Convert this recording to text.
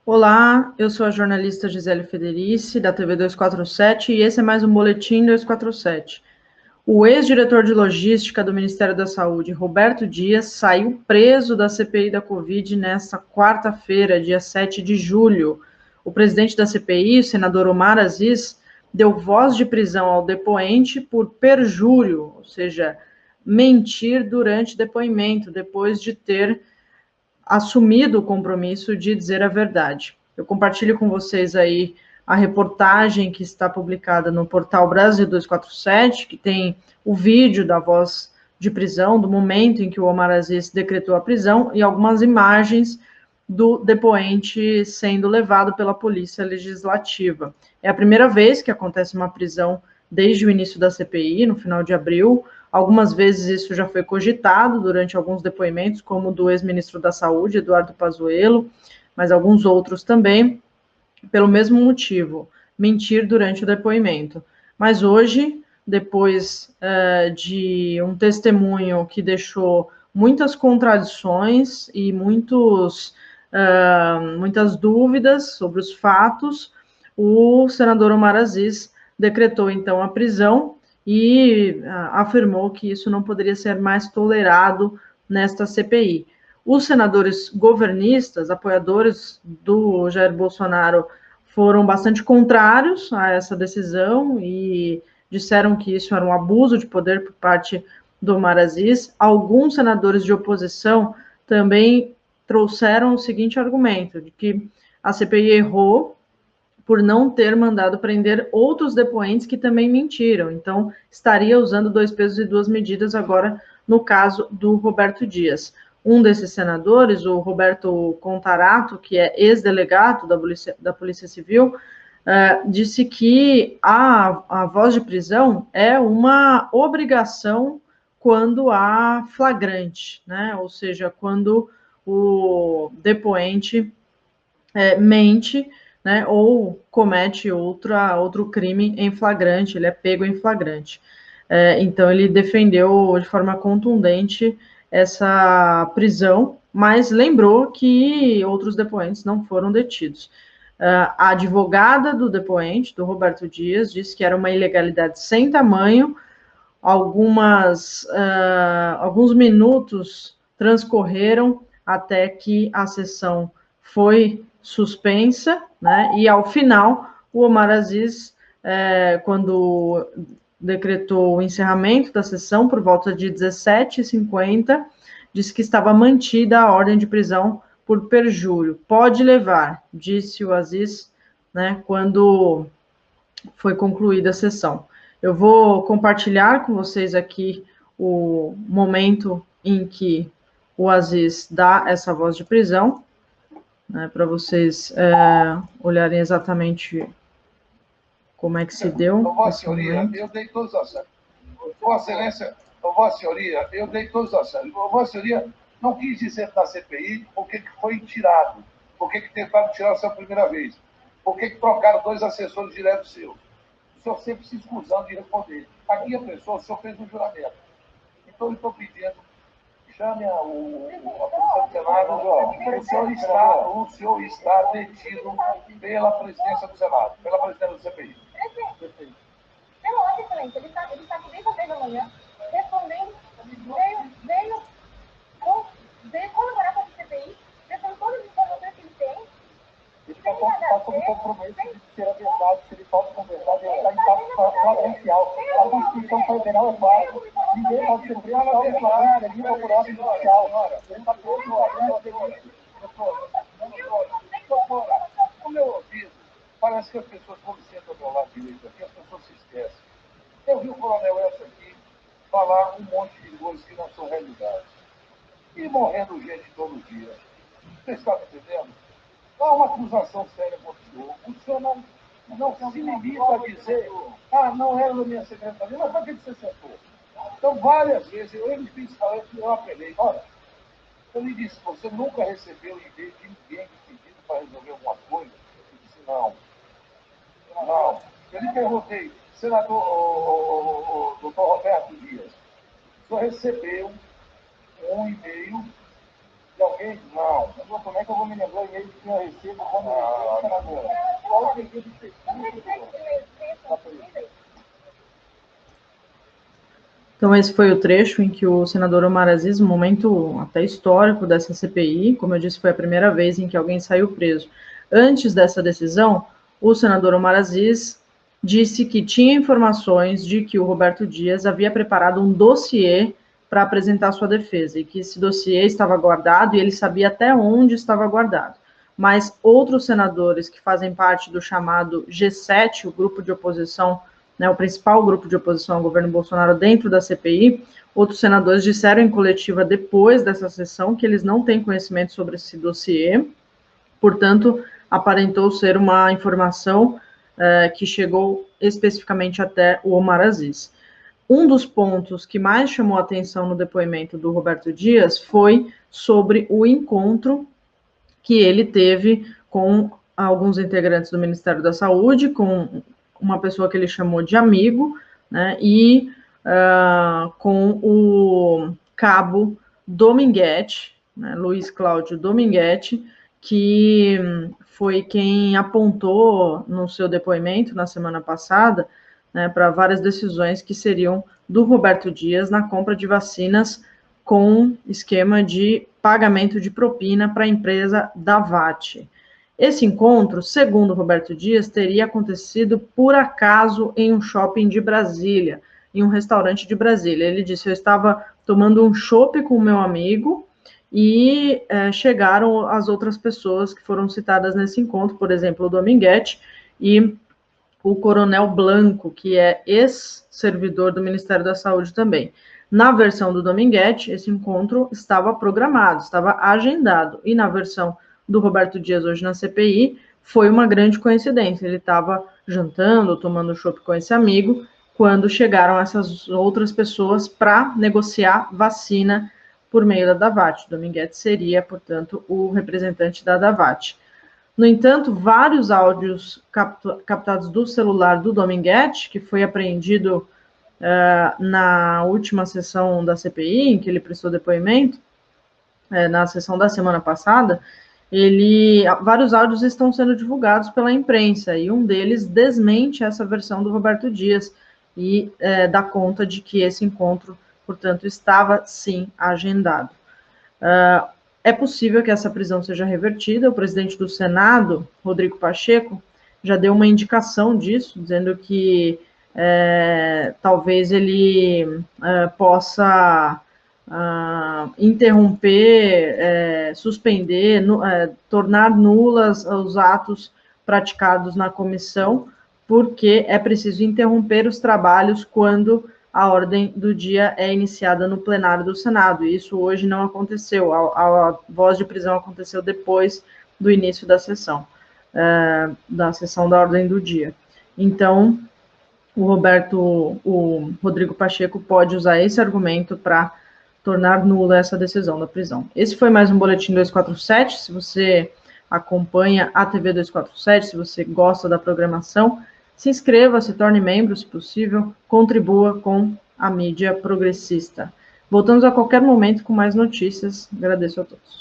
Olá, eu sou a jornalista Gisele Federici, da TV 247, e esse é mais um Boletim 247. O ex-diretor de logística do Ministério da Saúde, Roberto Dias, saiu preso da CPI da Covid nesta quarta-feira, dia 7 de julho. O presidente da CPI, o senador Omar Aziz, deu voz de prisão ao depoente por perjúrio, ou seja, mentir durante depoimento, depois de ter assumido o compromisso de dizer a verdade. Eu compartilho com vocês aí a reportagem que está publicada no portal Brasil 247, que tem o vídeo da voz de prisão, do momento em que o Omar Aziz decretou a prisão, e algumas imagens do depoente sendo levado pela Polícia Legislativa. É a primeira vez que acontece uma prisão desde o início da CPI, no final de abril. Algumas vezes isso já foi cogitado durante alguns depoimentos, como do ex-ministro da Saúde, Eduardo Pazuello, mas alguns outros também, pelo mesmo motivo, mentir durante o depoimento. Mas hoje, depois de um testemunho que deixou muitas contradições e muitas dúvidas sobre os fatos, o senador Omar Aziz decretou então a prisão e afirmou que isso não poderia ser mais tolerado nesta CPI. Os senadores governistas, apoiadores do Jair Bolsonaro, foram bastante contrários a essa decisão e disseram que isso era um abuso de poder por parte do Omar Aziz. Alguns senadores de oposição também trouxeram o seguinte argumento, de que a CPI errou por não ter mandado prender outros depoentes que também mentiram. Então, estaria usando dois pesos e duas medidas agora no caso do Roberto Dias. Um desses senadores, o Roberto Contarato, que é ex-delegado da Polícia Civil, disse que a voz de prisão é uma obrigação quando há flagrante, né? Ou seja, quando o depoente mente, né, ou comete outro crime em flagrante, ele é pego em flagrante. Então, ele defendeu de forma contundente essa prisão, mas lembrou que outros depoentes não foram detidos. A advogada do depoente, do Roberto Dias, disse que era uma ilegalidade sem tamanho. Alguns minutos transcorreram até que a sessão foi suspensa, né? E ao final, o Omar Aziz, quando decretou o encerramento da sessão por volta de 17h50, disse que estava mantida a ordem de prisão por perjúrio. Pode levar, disse o Aziz, né, quando foi concluída a sessão. Eu vou compartilhar com vocês aqui o momento em que o Aziz dá essa voz de prisão, né, para vocês olharem exatamente como é que se deu. Vossa Senhoria, eu dei todos os acessos. Vossa Excelência, Vossa Senhoria, eu dei todos os acessos. Vossa Senhoria não quis dizer da CPI por que foi tirado, por que tentaram tirar a sua primeira vez, por que trocaram dois assessores diretos seus. O senhor sempre se escusando de responder. Aqui a pessoa, o senhor fez um juramento. Então, eu estou pedindo, chame a Polícia do Senado. O senhor está detido pela presidência do Senado, pela presidência do CPI. Prefeito. Pela ordem, excelência, ele está aqui desde as 10 da manhã, respondendo, veio colaborar com a CPI, prestando todas as informações que ele tem. Ele está sob compromisso de ser a verdade, se ele falta com verdade, ele está em estado flagrancial. A Constituição Federal é clara. Ninguém pode ser preso por flagrante, livre por ordem judicial. Ele está preso por flagrante. Doutora, o meu ouvido, parece que as pessoas, quando sentam ao meu lado direito aqui, as pessoas se esquecem. Eu vi o coronel Elcio aqui falar um monte de coisas que não são realidade. E morrendo gente todo dia. Você está me entendendo? Há uma acusação séria contra o senhor não se limita a dizer não era da minha secretaria, mas para que você sentou? Então, várias vezes, eu apelei. Olha, eu lhe disse, você nunca recebeu e-mail de ninguém pedindo para resolver alguma coisa? Eu disse, não. Eu lhe perguntei, senador, o doutor Roberto Dias, o senhor recebeu um e-mail de alguém alguém? Não. Mas como é que eu vou me lembrar o e-mail que eu recebo quando eu senador? Qual o pedido específico? Então, esse foi o trecho em que o senador Omar Aziz, um momento até histórico dessa CPI, como eu disse, foi a primeira vez em que alguém saiu preso. Antes dessa decisão, o senador Omar Aziz disse que tinha informações de que o Roberto Dias havia preparado um dossiê para apresentar sua defesa, e que esse dossiê estava guardado e ele sabia até onde estava guardado. Mas outros senadores que fazem parte do chamado G7, o grupo de oposição, né, o principal grupo de oposição ao governo Bolsonaro dentro da CPI, outros senadores disseram em coletiva depois dessa sessão que eles não têm conhecimento sobre esse dossiê, portanto, aparentou ser uma informação que chegou especificamente até o Omar Aziz. Um dos pontos que mais chamou a atenção no depoimento do Roberto Dias foi sobre o encontro que ele teve com alguns integrantes do Ministério da Saúde, com uma pessoa que ele chamou de amigo, né, e com o cabo Dominguete, né, Luiz Cláudio Dominguete, que foi quem apontou no seu depoimento na semana passada, né, para várias decisões que seriam do Roberto Dias na compra de vacinas com esquema de pagamento de propina para a empresa Davat. Esse encontro, segundo Roberto Dias, teria acontecido por acaso em um shopping de Brasília, em um restaurante de Brasília. Ele disse: eu estava tomando um chopp com o meu amigo e chegaram as outras pessoas que foram citadas nesse encontro, por exemplo, o Dominguete e o Coronel Blanco, que é ex-servidor do Ministério da Saúde também. Na versão do Dominguete, esse encontro estava programado, estava agendado, e na versão do Roberto Dias hoje na CPI, foi uma grande coincidência. Ele estava jantando, tomando chopp com esse amigo, quando chegaram essas outras pessoas para negociar vacina por meio da Davat. Dominguete seria, portanto, o representante da Davat. No entanto, vários áudios captados do celular do Dominguete, que foi apreendido na última sessão da CPI, em que ele prestou depoimento, na sessão da semana passada, vários áudios estão sendo divulgados pela imprensa, e um deles desmente essa versão do Roberto Dias e dá conta de que esse encontro, portanto, estava sim agendado. É possível que essa prisão seja revertida. O presidente do Senado, Rodrigo Pacheco, já deu uma indicação disso, dizendo que talvez ele possa interromper, suspender, tornar nulas os atos praticados na comissão, porque é preciso interromper os trabalhos quando a ordem do dia é iniciada no plenário do Senado, e isso hoje não aconteceu. A voz de prisão aconteceu depois do início da sessão da ordem do dia. Então, o Rodrigo Pacheco pode usar esse argumento para tornar nula essa decisão da prisão. Esse foi mais um Boletim 247. Se você acompanha a TV 247, se você gosta da programação, se inscreva, se torne membro, se possível, contribua com a mídia progressista. Voltamos a qualquer momento com mais notícias. Agradeço a todos.